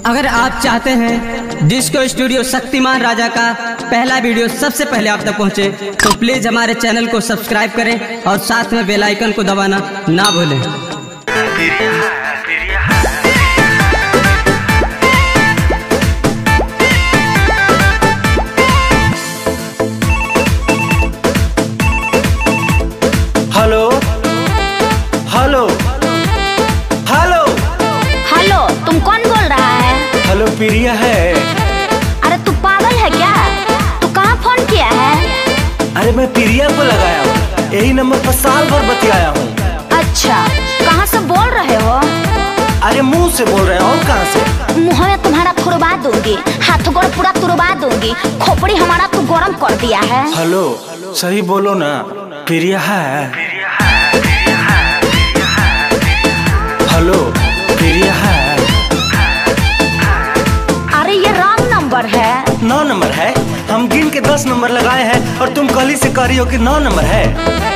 अगर आप चाहते हैं डिस्को स्टूडियो शक्तिमान राजा का पहला वीडियो सबसे पहले आप तक पहुंचे, तो प्लीज हमारे चैनल को सब्सक्राइब करें और साथ में बेल आइकन को दबाना ना भूलें। हेलो हेलो हेलो हेलो, तुम कौन बोल रहा है? हेलो प्रिया है। अरे तू पागल है क्या? तू कहाँ फोन किया है? अरे मैं प्रिया को लगाया हूँ, यही नंबर पर साल भर बतियाया हूँ। अच्छा, कहाँ से बोल रहे हो? अरे मुंह से बोल रहे हो, और कहाँ से? मुँह में तुम्हारा तुड़वा दूंगी, हाथ गोड़ पूरा तुड़वा दूंगी, खोपड़ी हमारा तू गरम कर दिया है। हेलो, सही बोलो ना, प्रिया है। हेलो प्रिया है। अरे ये रॉन्ग नंबर है। 9 नंबर है, हम गिन के 10 नंबर लगाए हैं और तुम कल ही से कह रही हो कि 9 नंबर है।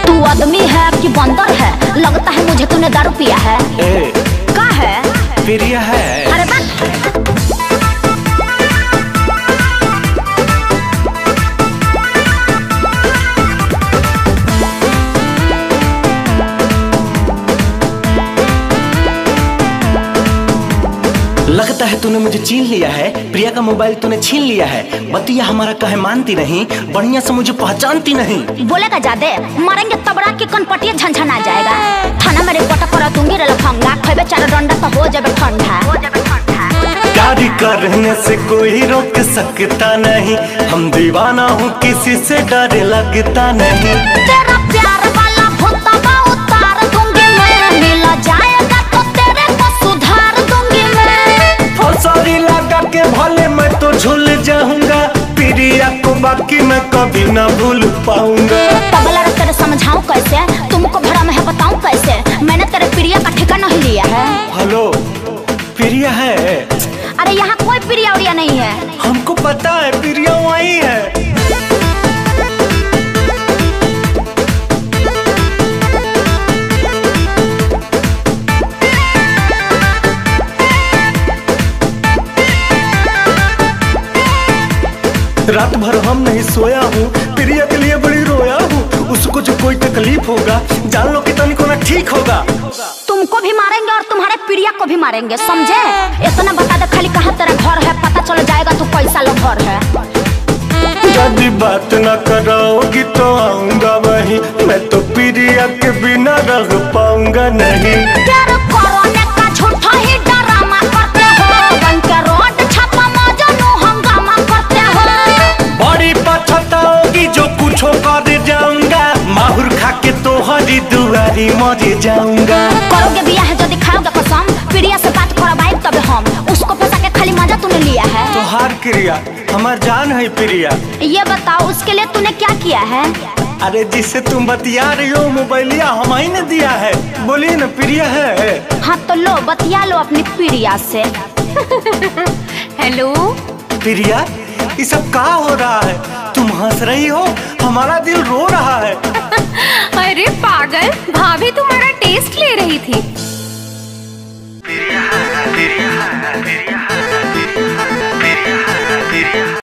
तू आदमी है कि बंदर है? लगता है मुझे तूने दारू पिया है। का है? प्रिया है। अरे बात लगता है तूने मुझे छीन लिया है, प्रिया का मोबाइल तूने छीन लिया है। बतिया हमारा कहे मानती नहीं, बढ़िया से मुझे पहचानती नहीं। बोलेगा ज्यादा, मारेंगे तबड़ा की कनपटिया झनझन आ जाएगा। थाना में रिपोर्ट करा दूंगी रे लफंगा, खेबे 4 डंडा तो हो जाबे ठंडा। प्यारी करने से कोई रोक सकता नहीं, हम दीवाना हूँ किसी से डर लगता नहीं। तेरा प्यार वाला भूतवा उतार दूंगी मैं, मिल जाएगा तो तेरे को सुधार दूंगी मैं। फौसरी लगा के भले मैं तो झूल जाऊंगा, प्रिया को बाकी मैं कभी ना भूल पाऊंगा। तबला रे तेरे समझाऊं कैसे, तुमको भरा में है बताऊं कैसे, मैंने तेरे प्रिया का ठिकाना नहीं लिया है। हेलो प्रिया है। अरे यहाँ कोई प्रिया उरिया नहीं है। हमको पता है प्रिया वही है। रात भर हम नहीं सोया हूँ, प्रिया के लिए बड़ी रोया हूँ। उसको जो कोई तकलीफ होगा जान लो कि तनिको ना ठीक होगा। तुमको भी मारेंगे और तुम्हारे प्रिया को भी मारेंगे, समझे? इतना बता दे खाली कहाँ तेरा घर है, पता चल जाएगा तू कैसा लोग घर है। यदि बात न कराओगी तो आऊंगा वहीं, मैं तो प्रिया के बिना रह पाऊंगा नहीं। प्यार करने का झूठा ही ड्रामा करते हो, बन के रोड छापा मजनू हंगामा करते हो। बड़ी पछताओगी जो कुछ कर जाऊंगा, माहुर खा के तो हरी दुआरी मर जाऊंगा। करोगे बिया है जो दिखाओगे कसम, प्रिया से बात करवाए तब हम, उसको फंसा के खाली मजा तूने लिया है। तो हार क्रिया हमार जान है प्रिया। ये बताओ उसके लिए तूने क्या किया है? अरे जिससे तुम बतिया रही हो मोबाइलिया हम ही ने दिया है, बोलिए ना प्रिया है। हाँ तो लो बतिया लो अपनी प्रिया से। हेलो प्रिया, ये सब कहाँ हो रहा है? तुम हंस रही हो, हमारा दिल रो रहा है। अरे पागल, भाभी तुम्हारा टेस्ट ले रही थी। प्रिया, प्रिया, प्रिया।